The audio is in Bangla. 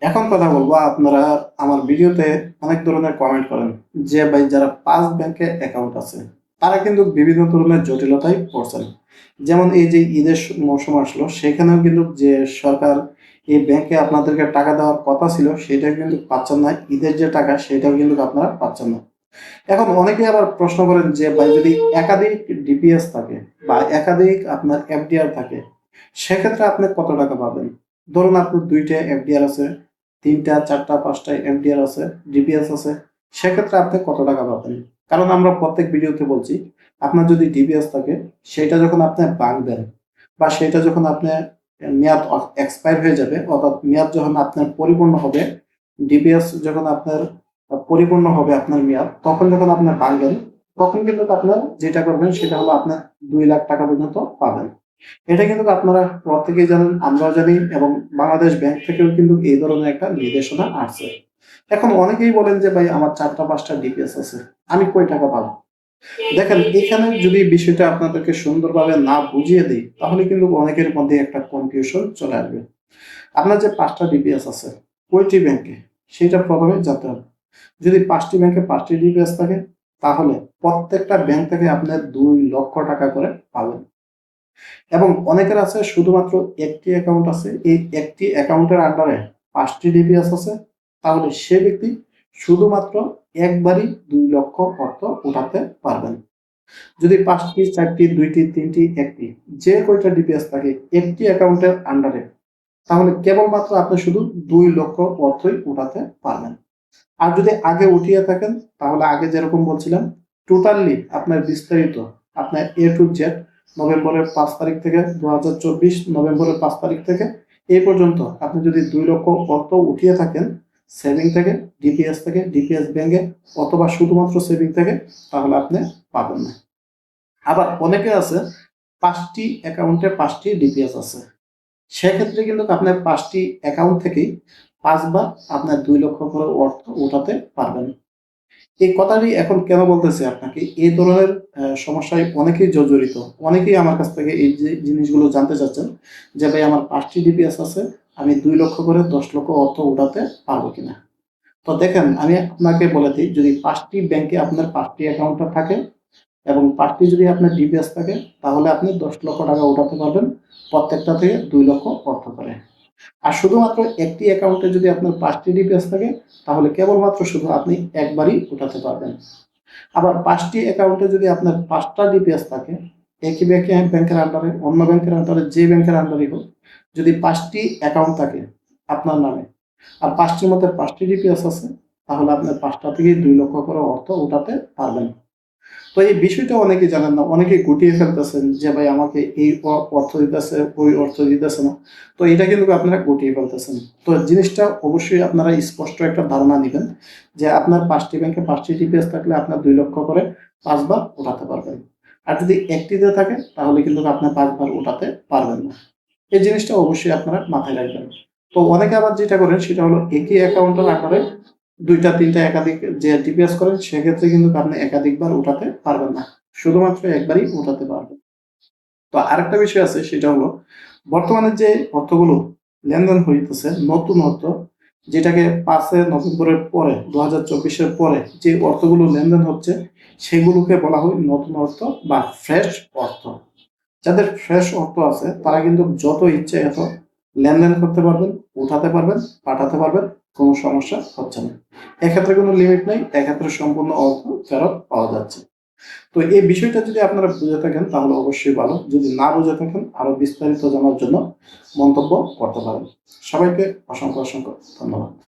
এখন কথা বলবো, আপনারা আমার ভিডিওতে অনেক ধরনের কমেন্ট করেন যে ভাই যারা পাঁচ ব্যাংকে অ্যাকাউন্ট আছে তারা কিন্তু বিভিন্ন ধরনের জটিলতায় পড়ছেন। যেমন এই যে ঈদের মৌসুম আসলো, সেখানেও কিন্তু যে সরকার এই ব্যাংকে আপনাদেরকে টাকা দেওয়ার কথা ছিল সেটা কিন্তু পাচ্ছেন না। ঈদের যে টাকা সেটাও কিন্তু আপনারা পাচ্ছেন না। এখন অনেকেই আবার প্রশ্ন করেন যে ভাই যদি একাধিক ডিপিএস থাকে বা একাধিক আপনার এফডিআর থাকে, সেক্ষেত্রে আপনি কত টাকা পাবেন? ধরুন আপনার ২টা এফডিআর আছে, ৩টা, ৪টা, ৫টা এফডিআর আছে, ডিপিএস আছে, সেক্ষেত্রে আপনি কত টাকা পাবেন? কারণ আমরা প্রত্যেক ভিডিওতে বলছি, আপনার যদি ডিপিএস থাকে সেটা যখন আপনি ভাঙবেন বা সেটা যখন আপনি মেয়াদ এক্সপায়ার হয়ে যাবে, অর্থাৎ মেয়াদ যখন আপনার পরিপূর্ণ হবে, ডিপিএস যখন আপনার পরিপূর্ণ হবে আপনার মেয়াদ, তখন যখন আপনি ভাঙবেন, তখন কিন্তু আপনার যেটা করবেন সেটা হলো আপনার ২,০০,০০০ টাকা পর্যন্ত পাবেন। এটা কিন্তু আপনারা প্রত্যেকেই জানেন, আমরাও জানি, এবং বাংলাদেশ ব্যাংক থেকেও কিন্তু এই ধরনের একটা নির্দেশনা আসছে। এখন অনেকেই বলেন যে ভাই আমার ৪টা ৫টা ডিপিএস আছে, আমি কয় টাকা পাবো? দেখেন, এখানে যদি বিষয়টা আপনাদেরকে সুন্দরভাবে না বুঝিয়ে দিই তাহলে কিন্তু অনেকের মধ্যে একটা কনফিউশন চলে আসবে। আপনার যে ৫টা ডিপিএস আছে কয়টি ব্যাংকে, সেটা প্রথমে জানতে হবে। যদি ৫টি ব্যাংকে ৫টি ডিপিএস থাকে তাহলে প্রত্যেকটা ব্যাংক থেকে আপনার ২,০০,০০০ টাকা করে পাবেন। এবং অনেকের আছে শুধুমাত্র একটি অ্যাকাউন্ট আছে, এই একটি অ্যাকাউন্টের আন্ডারে ৫টি ডিপিএস আছে, তাহলে সে ব্যক্তি শুধুমাত্র একবারই ২,০০,০০০ অর্থ উঠাতে পারবেন। যদি ৫টি, ৪টি, ২টি, ৩টি, ১টি, যে কয়টা ডিপিএস থাকে একটি অ্যাকাউন্টের আন্ডারে, তাহলে কেবলমাত্র আপনি শুধু ২,০০,০০০ অর্থই উঠাতে পারবেন। আর যদি আগে উঠিয়ে থাকেন তাহলে আগে যেরকম বলছিলাম, টোটালি আপনার বিস্তারিত, আপনার এ টু জেড, নভেম্বরের ৫ তারিখ থেকে ২০২৪ নভেম্বরের ৫ তারিখ থেকে এই পর্যন্ত আপনি যদি ২,০০,০০০ অর্থ উঠিয়ে থাকেন সেভিং থেকে, ডিপিএস থেকে, ডিপিএস ব্যাংকে, অথবা শুধুমাত্র সেভিং থেকে, তাহলে আপনি পাবেন না। আবার অনেকে আছে ৫টি অ্যাকাউন্টে ৫টি ডিপিএস আছে, সেক্ষেত্রে কিন্তু আপনার ৫টি অ্যাকাউন্ট থেকেই ৫ বার আপনার ২,০০,০০০ করে অর্থ উঠাতে পারবেন। এই কথাটি এখন কেন বলতেছি আপনাকে, এই ধরনের সমস্যায় অনেকেই জর্জরিত। অনেকেই আমার কাছ থেকে এই যে জিনিসগুলো জানতে চাচ্ছেন যে, "ভাই আমার ৫টি ডিপিএস আছে, আমি ২,০০,০০০ করে ১০,০০,০০০ অর্থ উঠাতে পারবো কিনা?" তো দেখেন, আমি আপনাকে বলে দিই, যদি ৫টি ব্যাংকে আপনার ৫টি অ্যাকাউন্টে থাকে এবং ৫টি যদি আপনার ডিপিএস থাকে, তাহলে আপনি ১০,০০,০০০ টাকা উঠাতে পারবেন, প্রত্যেকটা থেকে ২,০০,০০০ অর্থ করে। আর শুধুমাত্র একটি অ্যাকাউন্টে যদি আপনার ৫টি ডিপিএস থাকে তাহলে কেবলমাত্র শুধু আপনি একবারই উঠাতে পারবেন। আবার ৫টি অ্যাকাউন্টে যদি আপনার ৫টা ডিপিএস থাকে, একই ব্যাংকের আন্ডারে, অন্য ব্যাংকের আন্ডারে, যে ব্যাংকের আন্ডারেই হোক, যদি ৫টি অ্যাকাউন্ট থাকে আপনার নামে আর ৫টির মধ্যে ৫টি ডিপিএস আছে, তাহলে আপনার ৫টা থেকেই ২,০০,০০০ করে অর্থ উঠাতে পারবেন। তো এই বিষয়টা অনেকেই জানেন না, অনেকেই গুটিয়ে ফেলতেছেন যে ভাই আমাকে এই অর্থ দিতেছে, ওই অর্থ দিতেছে না। তো এটা কিন্তু আপনারা গুটিয়ে ফেলতেছেন। তো জিনিসটা অবশ্যই আপনারা স্পষ্ট একটা ধারণা নিবেন যে আপনার ৫টি ব্যাংকে ৫টি ডিপিএস থাকলে আপনার ২,০০,০০০ করে ৫ বার উঠাতে পারবেন। আর যদি একটিতে থাকে তাহলে কিন্তু আপনার ৫ বার উঠাতে পারবেন না। এই জিনিসটা অবশ্যই আপনারা মাথায় রাখবেন। তো অনেকে আবার যেটা করেন সেটা হলো একই অ্যাকাউন্টের আন্ডারে ২টা ৩টা একাধিক যে ডিপিএস করেন, সেক্ষেত্রে কিন্তু আপনি একাধিকবার উঠাতে পারবেন না। শুধুমাত্র একবারই উঠাতে পারবেন। তো আরেকটা বিষয় আছে, সেটা হলো বর্তমানে যে অর্থগুলো লেনদেন হইতেছে নতুন অর্থ, যেটাকে ৫ নভেম্বরের পরে ২০২৪ এর পরে যে অর্থগুলো লেনদেন হচ্ছে সেগুলোকে বলা হয় নতুন অর্থ বা ফ্রেশ অর্থ। যাদের ফ্রেশ অর্থ আছে তারা কিন্তু যত ইচ্ছে এত লেনদেন করতে পারবেন, উঠাতে পারবেন, পাঠাতে পারবেন, কোনো সমস্যা হচ্ছে না। এক্ষেত্রে কোনো লিমিট নেই, এক্ষেত্রে সম্পূর্ণ অর্থ ফেরত পাওয়া যাচ্ছে। তো এই বিষয়টা যদি আপনারা বুঝে থাকেন তাহলে অবশ্যই ভালো। যদি না বুঝে থাকেন আরো বিস্তারিত জানার জন্য মন্তব্য করতে পারেন। সবাইকে অসংখ্য ধন্যবাদ।